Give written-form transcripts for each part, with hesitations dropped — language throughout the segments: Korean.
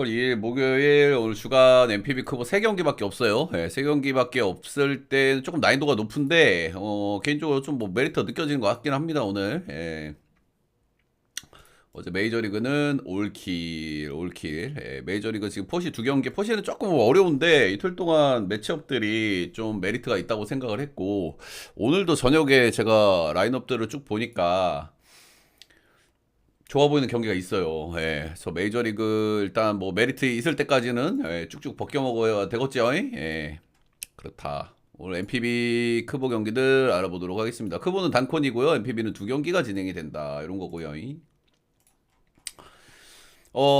10월 2일 목요일 오늘 주간 MPB 크보 3경기밖에 없어요. 3경기밖에 없을 때 조금 난이도가 높은데 개인적으로 좀 뭐 메리트가 느껴지는 것 같긴 합니다. 오늘 어제 메이저리그는 올킬. 메이저리그 지금 포시 2경기, 포시는 조금 어려운데 이틀 동안 매치업들이 좀 메리트가 있다고 생각을 했고, 오늘도 저녁에 제가 라인업들을 쭉 보니까 좋아 보이는 경기가 있어요. 그래서 메이저리그 일단 뭐 메리트 있을 때까지는 쭉쭉 벗겨 먹어야 되겠죠. 그렇다. 오늘 MPB 크보 경기들 알아보도록 하겠습니다. 크보는 단콘이고요. MPB는 2경기가 진행이 된다. 이런 거고요.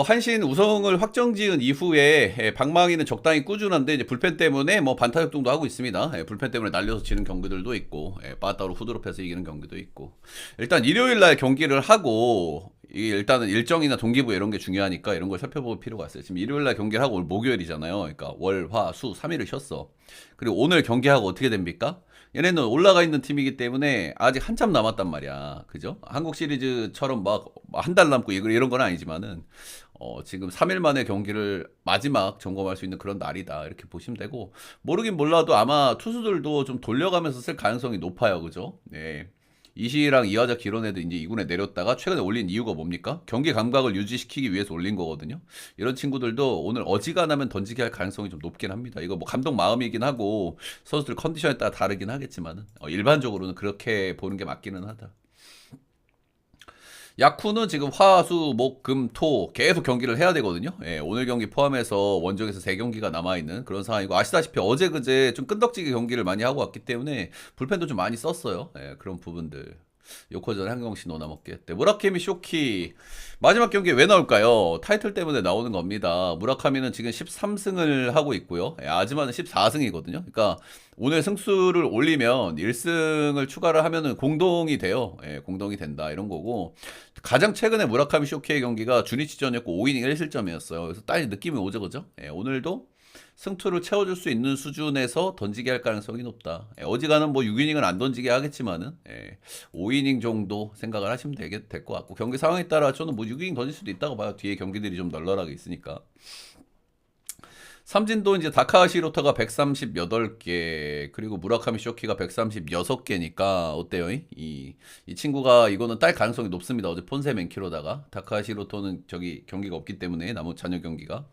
한신 우승을 확정지은 이후에 방망이는 적당히 꾸준한데 이제 불펜 때문에 뭐 반타 작동도 하고 있습니다. 불펜 때문에 날려서 지는 경기들도 있고, 빠따로 후드롭해서 이기는 경기도 있고. 일단 일요일 날 경기를 하고, 일단은 일정이나 동기부여 이런 게 중요하니까 이런 걸 살펴볼 필요가 있어요. 지금 일요일 날 경기를 하고 오늘 목요일이잖아요. 그러니까 월, 화, 수 3일을 쉬었어. 그리고 오늘 경기하고 어떻게 됩니까? 얘네는 올라가 있는 팀이기 때문에 아직 한참 남았단 말이야. 그죠? 한국 시리즈처럼 막 한 달 남고 이런 건 아니지만은 지금 3일 만에 경기를 마지막 점검할 수 있는 그런 날이다. 이렇게 보시면 되고, 모르긴 몰라도 아마 투수들도 좀 돌려가면서 쓸 가능성이 높아요. 그죠? 네. 이시랑 이하자 기론 애들 이제 2군에 내렸다가 최근에 올린 이유가 뭡니까? 경기 감각을 유지시키기 위해서 올린 거거든요. 이런 친구들도 오늘 어지간하면 던지게 할 가능성이 좀 높긴 합니다. 이거 뭐 감독 마음이긴 하고 선수들 컨디션에 따라 다르긴 하겠지만은 일반적으로는 그렇게 보는 게 맞기는 하다. 야쿠는 지금 화, 수, 목, 금, 토 계속 경기를 해야 되거든요. 오늘 경기 포함해서 원정에서 3경기가 남아있는 그런 상황이고, 아시다시피 어제 그제 좀 끈덕지게 경기를 많이 하고 왔기 때문에 불펜도 좀 많이 썼어요. 그런 부분들. 요코전 한경씨 노나먹게 했대. 무라카미 쇼키 마지막 경기에 왜 나올까요? 타이틀 때문에 나오는 겁니다. 무라카미는 지금 13승을 하고 있고요. 아즈마는 14승이거든요. 그러니까 오늘 승수를 올리면 1승을 추가를 하면은 공동이 돼요. 공동이 된다 이런 거고, 가장 최근에 무라카미 쇼키의 경기가 주니치전이었고 5이닝 1실점이었어요. 그래서 딱 느낌이 오죠, 그죠? 오늘도 승투를 채워줄 수 있는 수준에서 던지게 할 가능성이 높다. 어지간한 뭐 6이닝은 안 던지게 하겠지만은 5이닝 정도 생각을 하시면 될 것 같고, 경기 상황에 따라 저는 뭐 6이닝 던질 수도 있다고 봐요. 뒤에 경기들이 좀 널널하게 있으니까. 삼진도 이제 다카하시 로터가 138개, 그리고 무라카미 쇼키가 136개니까 어때요? 이 친구가 이거는 딸 가능성이 높습니다. 어제 폰세 맨키로다가 다카하시 로터는 저기 경기가 없기 때문에 남은 잔여 경기가.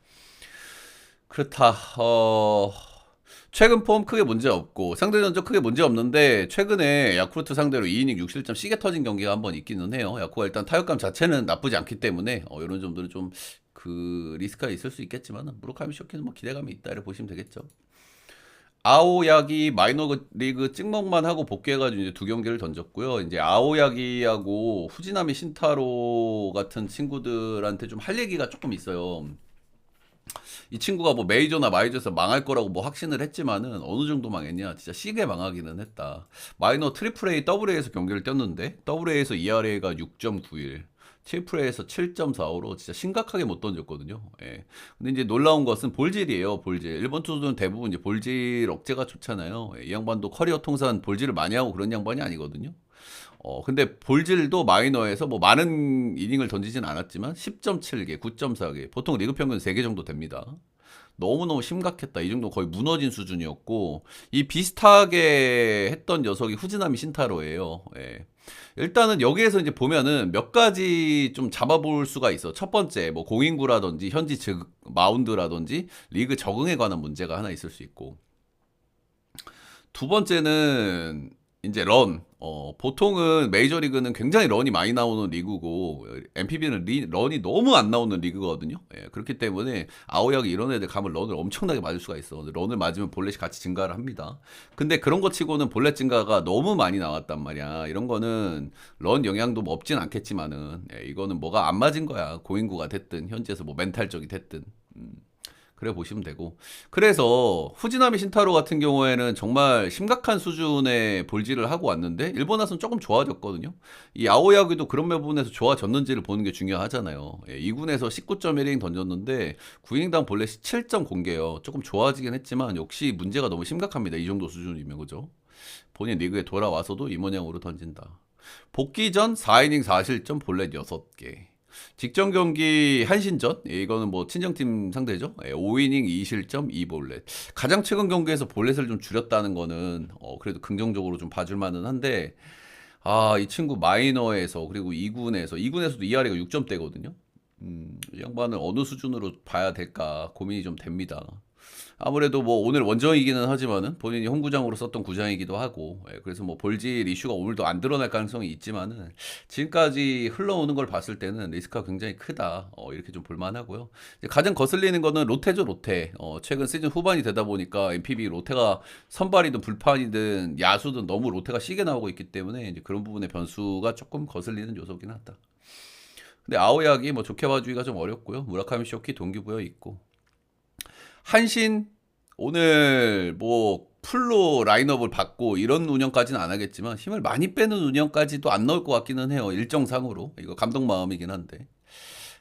그렇다. 최근 폼 크게 문제 없고 상대 전적 크게 문제 없는데, 최근에 야쿠르트 상대로 2이닝 6실점 시계 터진 경기가 한번 있기는 해요. 야쿠가 일단 타격감 자체는 나쁘지 않기 때문에 이런 점들은 좀 그 리스크가 있을 수 있겠지만, 무라카미 쇼키는 뭐 기대감이 있다 이렇게 보시면 되겠죠. 아오야기 마이너리그 찍먹만 하고 복귀해가지고 이제 2경기를 던졌고요. 이제 아오야기하고 후지나미 신타로 같은 친구들한테 좀 할 얘기가 조금 있어요. 이 친구가 뭐 메이저나 마이저에서 망할 거라고 뭐 확신을 했지만은 어느 정도 망했냐, 진짜 시게 망하기는 했다. 마이너 트리플 A 더블 A에서 경기를 뛰었는데 더블 A에서 ERA가 6.91, 트리플 A에서 7.45로 진짜 심각하게 못 던졌거든요. 근데 이제 놀라운 것은 볼질이에요. 볼질. 일본 투수들은 대부분 이제 볼질 억제가 좋잖아요. 이 양반도 커리어 통산 볼질을 많이 하고 그런 양반이 아니거든요. 근데 볼질도 마이너에서 뭐 많은 이닝을 던지진 않았지만 10.7개, 9.4개, 보통 리그 평균 3개 정도 됩니다. 너무너무 심각했다. 이 정도 거의 무너진 수준이었고, 이 비슷하게 했던 녀석이 후지나미 신타로예요. 일단은 여기에서 이제 보면은 몇 가지 좀 잡아볼 수가 있어. 첫 번째, 뭐 공인구라든지 현지 즉 마운드라든지 리그 적응에 관한 문제가 하나 있을 수 있고, 두 번째는 이제 런. 보통은 메이저리그는 굉장히 런이 많이 나오는 리그고, MPB는 런이 너무 안 나오는 리그거든요. 그렇기 때문에 아오야기 이런 애들 가면 런을 엄청나게 맞을 수가 있어. 런을 맞으면 볼넷이 같이 증가를 합니다. 근데 그런 거 치고는 볼넷 증가가 너무 많이 나왔단 말이야. 이런 거는 런 영향도 뭐 없진 않겠지만은, 이거는 뭐가 안 맞은 거야. 고인구가 됐든 현지에서 뭐 멘탈적이 됐든. 그래 보시면 되고, 그래서 후지나미 신타로 같은 경우에는 정말 심각한 수준의 볼질을 하고 왔는데 일본 와서는 조금 좋아졌거든요. 이 아오야기도 그런 부분에서 좋아졌는지를 보는 게 중요하잖아요. 2군에서 19.1이닝 던졌는데 9이닝당 볼넷이 7.0개요. 조금 좋아지긴 했지만 역시 문제가 너무 심각합니다. 이 정도 수준이면. 그죠? 본인 리그에 돌아와서도 이 모양으로 던진다. 복귀 전 4이닝 4실점 볼넷 6개. 직전 경기 한신전 이거는 뭐 친정팀 상대죠. 5이닝 2실점 2볼넷. 가장 최근 경기에서 볼넷을 좀 줄였다는 거는 그래도 긍정적으로 좀 봐줄 만은 한데 이 친구 마이너에서 그리고 2군에서도 ERA가 6점대거든요. 이 양반을 어느 수준으로 봐야 될까 고민이 좀 됩니다. 아무래도 뭐 오늘 원정이기는 하지만은 본인이 홈구장으로 썼던 구장이기도 하고, 그래서 뭐 볼질 이슈가 오늘도 안 드러날 가능성이 있지만은 지금까지 흘러오는 걸 봤을 때는 리스크가 굉장히 크다. 이렇게 좀 볼만하고요. 이제 가장 거슬리는 거는 롯데죠, 롯데. 최근 시즌 후반이 되다 보니까 NPB 롯데가 선발이든 불판이든 야수든 너무 롯데가 시게 나오고 있기 때문에 이제 그런 부분의 변수가 조금 거슬리는 요소긴 하다. 근데 아오야기 뭐 좋게 봐주기가 좀 어렵고요. 무라카미 쇼키 동기부여 있고. 한신 오늘 뭐 풀로 라인업을 받고 이런 운영까지는 안 하겠지만 힘을 많이 빼는 운영까지도 안 넣을 것 같기는 해요. 일정상으로. 이거 감독 마음이긴 한데.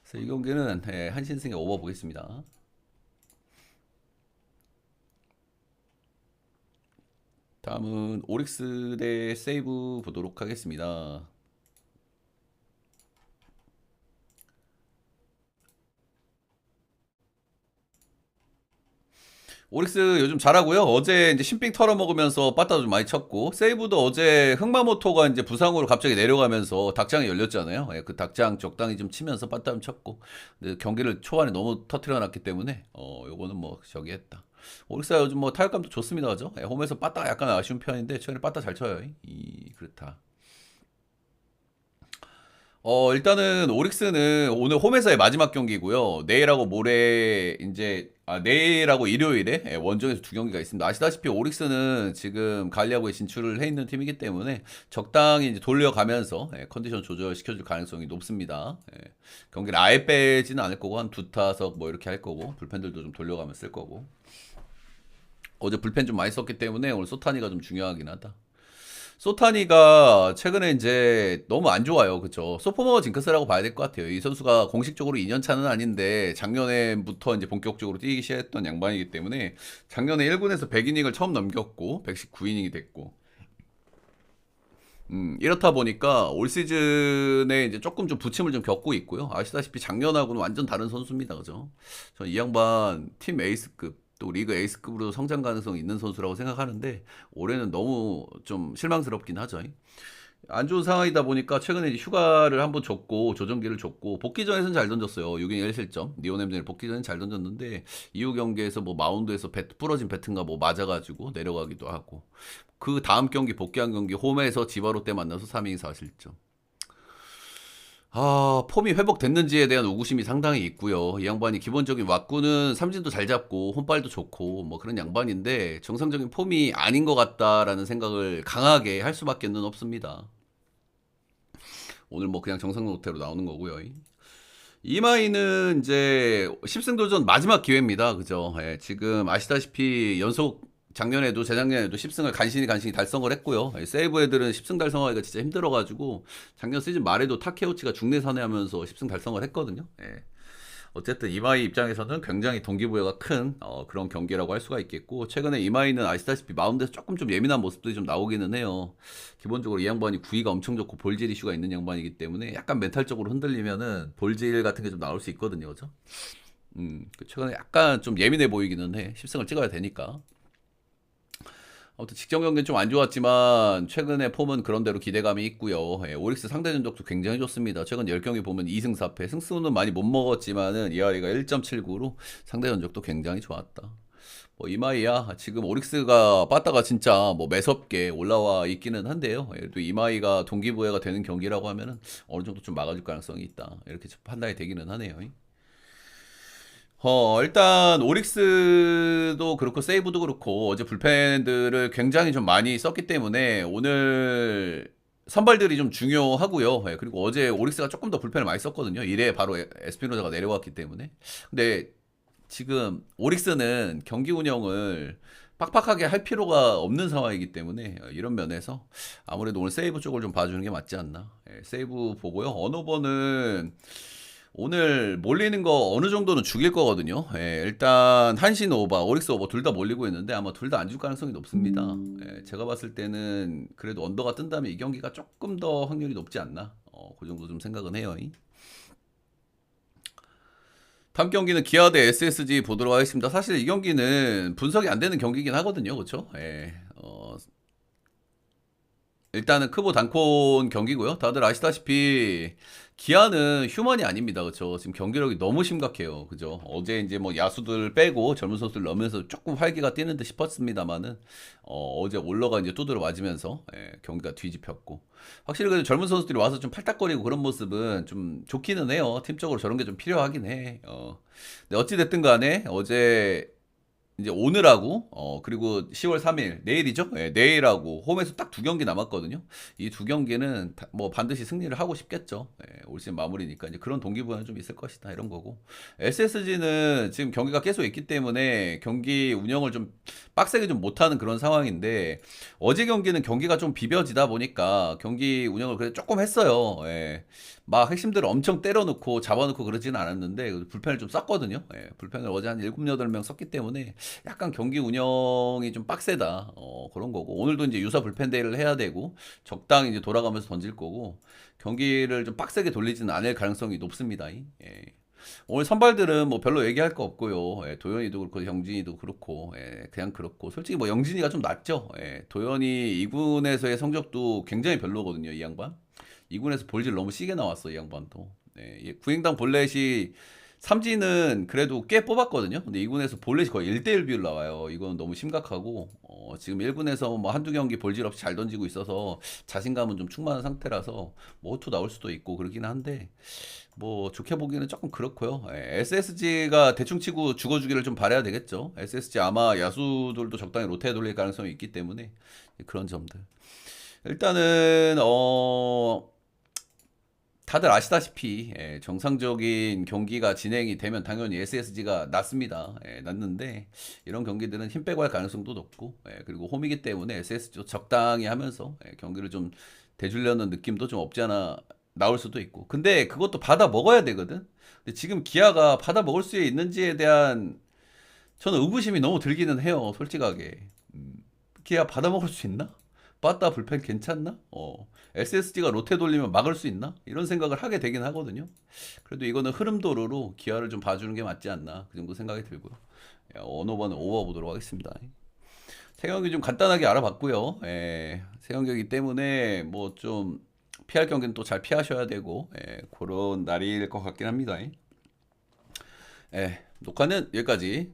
그래서 이 경기는 한신승에 오버 보겠습니다. 다음은 오릭스 대 세이브 보도록 하겠습니다. 오릭스 요즘 잘하고요. 어제 이제 신빙 털어먹으면서 빠따도 좀 많이 쳤고, 세이브도 어제 흑마모토가 이제 부상으로 갑자기 내려가면서 닭장이 열렸잖아요. 그 닭장 적당히 좀 치면서 빠따 좀 쳤고, 근데 경기를 초반에 너무 터트려놨기 때문에, 요거는 뭐 저기 했다. 오릭스가 요즘 뭐 타격감도 좋습니다. 그죠? 홈에서 빠따가 약간 아쉬운 편인데, 최근에 빠따 잘 쳐요. 그렇다. 일단은 오릭스는 오늘 홈에서의 마지막 경기고요. 내일하고 모레 이제 내일하고 일요일에 원정에서 두 경기가 있습니다. 아시다시피 오릭스는 지금 갈리아고에 진출을 해 있는 팀이기 때문에 적당히 이제 돌려가면서 컨디션 조절시켜줄 가능성이 높습니다. 경기를 아예 빼지는 않을 거고 한 두 타석 뭐 이렇게 할 거고 불펜들도 좀 돌려가면 쓸 거고. 어제 불펜 좀 많이 썼기 때문에 오늘 소타니가 좀 중요하긴 하다. 소타니가 최근에 이제 너무 안 좋아요. 그쵸? 소포머 징크스라고 봐야 될 것 같아요. 이 선수가 공식적으로 2년 차는 아닌데 작년에부터 이제 본격적으로 뛰기 시작했던 양반이기 때문에 작년에 1군에서 100이닝을 처음 넘겼고 119이닝이 됐고 이렇다 보니까 올 시즌에 이제 조금 좀 부침을 좀 겪고 있고요. 아시다시피 작년하고는 완전 다른 선수입니다. 그죠? 전 이 양반 팀 에이스급 또 리그 에이스급으로 성장 가능성 있는 선수라고 생각하는데 올해는 너무 좀 실망스럽긴 하죠. 안 좋은 상황이다 보니까 최근에 이제 휴가를 한번 줬고 조정기를 줬고 복귀 전에서는 잘 던졌어요. 6인 1실점. 니오넴전에 복귀 전에 잘 던졌는데 이후 경기에서 뭐 마운드에서 부러진 배트인가 뭐 맞아가지고 내려가기도 하고 그 다음 경기 복귀한 경기 홈에서 지바로 때 만나서 3인 4실점. 폼이 회복됐는지에 대한 의구심이 상당히 있고요. 이 양반이 기본적인 왁구는 삼진도 잘 잡고 홈발도 좋고 뭐 그런 양반인데 정상적인 폼이 아닌 것 같다라는 생각을 강하게 할 수밖에는 없습니다. 오늘 뭐 그냥 정상 상태로 나오는 거고요. 이마이는 이제 10승 도전 마지막 기회입니다. 그죠? 지금 아시다시피 연속 작년에도 재작년에도 10승을 간신히 달성을 했고요. 세이브 애들은 10승 달성하기가 진짜 힘들어가지고 작년 시즌 말에도 타케우치가 중내 선회하면서 10승 달성을 했거든요. 어쨌든 이마이 입장에서는 굉장히 동기부여가 큰 그런 경기라고 할 수가 있겠고 최근에 이마이는 아시다시피 마운드에서 조금 좀 예민한 모습들이 좀 나오기는 해요. 기본적으로 이 양반이 구위가 엄청 좋고 볼질 이슈가 있는 양반이기 때문에 약간 멘탈적으로 흔들리면은 볼질 같은 게 좀 나올 수 있거든요. 그죠? 최근에 약간 좀 예민해 보이기는 해. 10승을 찍어야 되니까. 아무튼 직전 경기는 좀 안 좋았지만 최근에 폼은 그런대로 기대감이 있고요. 오릭스 상대 전적도 굉장히 좋습니다. 최근 10경기 보면 2승 4패. 승수는 많이 못 먹었지만은 ERA가 1.79로 상대 전적도 굉장히 좋았다. 뭐 이마이야 지금 오릭스가 빠따가 진짜 뭐 매섭게 올라와 있기는 한데요. 또 이마이가 동기부여가 되는 경기라고 하면은 어느 정도 좀 막아줄 가능성이 있다. 이렇게 판단이 되기는 하네요. 일단 오릭스도 그렇고 세이브도 그렇고 어제 불펜들을 굉장히 좀 많이 썼기 때문에 오늘 선발들이 좀 중요하고요. 그리고 어제 오릭스가 조금 더 불펜을 많이 썼거든요. 이래 바로 에스피노자가 내려왔기 때문에. 근데 지금 오릭스는 경기 운영을 빡빡하게 할 필요가 없는 상황이기 때문에 이런 면에서 아무래도 오늘 세이브 쪽을 좀 봐주는 게 맞지 않나. 세이브 보고요. 언어버는 오늘 몰리는 거 어느 정도는 죽일 거거든요. 일단 한신 오버, 오릭스 오버 둘 다 몰리고 있는데 아마 둘 다 안 줄 가능성이 높습니다. 제가 봤을 때는 그래도 언더가 뜬다면 이 경기가 조금 더 확률이 높지 않나. 그 정도 좀 생각은 해요. 다음 경기는 기아 대 SSG 보도록 하겠습니다. 사실 이 경기는 분석이 안 되는 경기긴 하거든요. 그렇죠? 예. 일단은 크보 단콘 경기고요. 다들 아시다시피 기아는 휴먼이 아닙니다. 그렇죠? 지금 경기력이 너무 심각해요. 그죠? 어제 이제 뭐 야수들 빼고 젊은 선수들 넣으면서 조금 활기가 뛰는 듯 싶었습니다만은 어제 올러가 이제 두드려 맞으면서 경기가 뒤집혔고 확실히 그 젊은 선수들이 와서 좀 팔딱거리고 그런 모습은 좀 좋기는 해요. 팀적으로 저런 게 좀 필요하긴 해. 근데 어찌 됐든 간에 어제 이제 오늘하고 그리고 10월 3일 내일이죠? 예, 내일하고 홈에서 딱 두 경기 남았거든요. 이 두 경기는 뭐 반드시 승리를 하고 싶겠죠. 예, 올 시즌 마무리니까 이제 그런 동기부여는 좀 있을 것이다 이런 거고. SSG는 지금 경기가 계속 있기 때문에 경기 운영을 좀 빡세게 좀 못하는 그런 상황인데 어제 경기는 경기가 좀 비벼지다 보니까 경기 운영을 그래도 조금 했어요. 예. 막 핵심들을 엄청 때려놓고 잡아놓고 그러지는 않았는데 불펜을 좀 썼거든요. 예, 불펜을 어제 한 7, 8명 썼기 때문에 약간 경기 운영이 좀 빡세다. 그런 거고. 오늘도 이제 유사 불펜 대회를 해야 되고 적당히 이제 돌아가면서 던질 거고 경기를 좀 빡세게 돌리지는 않을 가능성이 높습니다. 예. 오늘 선발들은 뭐 별로 얘기할 거 없고요. 예, 도현이도 그렇고 영진이도 그렇고 그냥 그렇고 솔직히 뭐 영진이가 좀 낫죠. 예, 도현이 2군에서의 성적도 굉장히 별로거든요. 이 양반. 2군에서 볼질 너무 시게 나왔어 이 양반도. 예, 구행당 볼넷이 삼진은 그래도 꽤 뽑았거든요. 근데 2군에서 볼넷이 거의 1대1 비율 나와요. 이건 너무 심각하고 지금 1군에서 뭐 한두 경기 볼질 없이 잘 던지고 있어서 자신감은 좀 충만한 상태라서 뭐 호투 나올 수도 있고 그러긴 한데 뭐 좋게 보기는 조금 그렇고요. SSG가 대충 치고 죽어주기를 좀 바라야 되겠죠. SSG 아마 야수들도 적당히 로테에 돌릴 가능성이 있기 때문에 그런 점들. 일단은 다들 아시다시피 정상적인 경기가 진행이 되면 당연히 SSG가 낫습니다. 낫는데 이런 경기들은 힘 빼고 할 가능성도 높고 그리고 홈이기 때문에 SSG도 적당히 하면서 경기를 좀 대주려는 느낌도 좀 없지 않아 나올 수도 있고 근데 그것도 받아 먹어야 되거든. 근데 지금 기아가 받아 먹을 수 있는지에 대한 저는 의구심이 너무 들기는 해요. 솔직하게. 기아 받아 먹을 수 있나? 빠따 불펜 괜찮나? SSG가 로테 돌리면 막을 수 있나? 이런 생각을 하게 되긴 하거든요. 그래도 이거는 흐름 도로로 기아를 좀 봐주는 게 맞지 않나? 그 정도 생각이 들고요. 어느 번은 오버 보도록 하겠습니다. 세 경기 좀 간단하게 알아봤고요. 세 경기이기 때문에 뭐 좀 피할 경기는 또 잘 피하셔야 되고 그런 날일 것 같긴 합니다. 녹화는 여기까지.